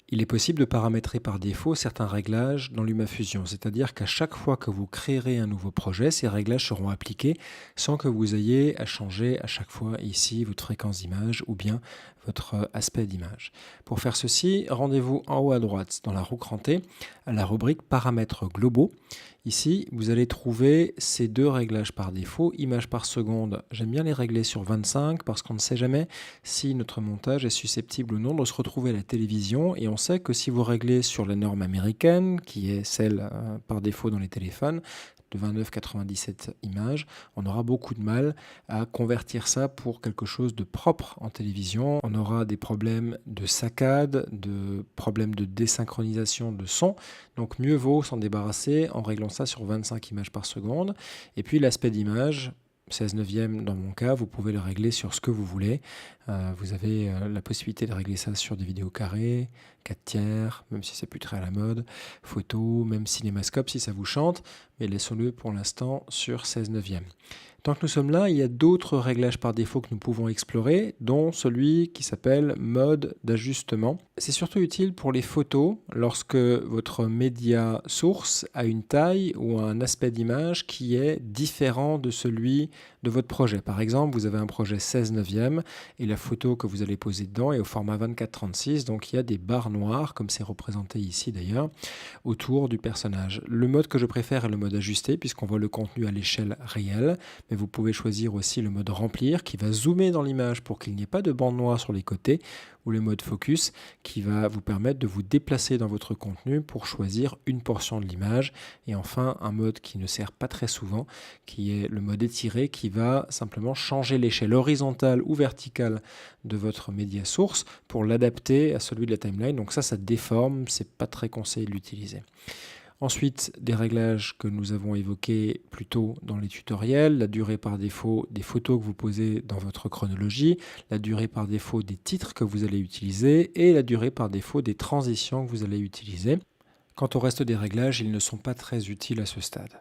Il est possible de paramétrer par défaut certains réglages dans LumaFusion, c'est-à-dire qu'à chaque fois que vous créerez un nouveau projet, ces réglages seront appliqués sans que vous ayez à changer à chaque fois ici votre fréquence d'image ou bien votre aspect d'image. Pour faire ceci, rendez-vous en haut à droite dans la roue crantée à la rubrique paramètres globaux. Ici, vous allez trouver ces deux réglages par défaut. Images par seconde, j'aime bien les régler sur 25 parce qu'on ne sait jamais si notre montage est susceptible ou non de se retrouver à la télévision. Et on sait que si vous réglez sur la norme américaine, qui est celle par défaut dans les téléphones, de 29,97 images, on aura beaucoup de mal à convertir ça pour quelque chose de propre en télévision. On aura des problèmes de saccade, de problèmes de désynchronisation de son. Donc mieux vaut s'en débarrasser en réglant ça sur 25 images par seconde. Et puis l'aspect d'image, 16 neuvième dans mon cas, vous pouvez le régler sur ce que vous voulez. Vous avez la possibilité de régler ça sur des vidéos carrées, 4 tiers, même si c'est plus très à la mode, photo, même cinémascope si ça vous chante, mais laissons-le pour l'instant sur 16 neuvième. Tant que nous sommes là, il y a d'autres réglages par défaut que nous pouvons explorer, dont celui qui s'appelle mode d'ajustement. C'est surtout utile pour les photos lorsque votre média source a une taille ou un aspect d'image qui est différent de celui de votre projet. Par exemple, vous avez un projet 16 neuvième et la photo que vous allez poser dedans est au format 24-36, donc il y a des barres noires, comme c'est représenté ici d'ailleurs, autour du personnage. Le mode que je préfère est le mode ajusté, puisqu'on voit le contenu à l'échelle réelle, mais vous pouvez choisir aussi le mode remplir, qui va zoomer dans l'image pour qu'il n'y ait pas de bande noire sur les côtés, ou le mode focus, qui va vous permettre de vous déplacer dans votre contenu pour choisir une portion de l'image. Et enfin, un mode qui ne sert pas très souvent, qui est le mode étiré, qui va simplement changer l'échelle horizontale ou verticale de votre média source pour l'adapter à celui de la timeline. Donc ça déforme, c'est pas très conseillé de l'utiliser. Ensuite, des réglages que nous avons évoqués plus tôt dans les tutoriels, la durée par défaut des photos que vous posez dans votre chronologie, la durée par défaut des titres que vous allez utiliser et la durée par défaut des transitions que vous allez utiliser. Quant au reste des réglages, ils ne sont pas très utiles à ce stade.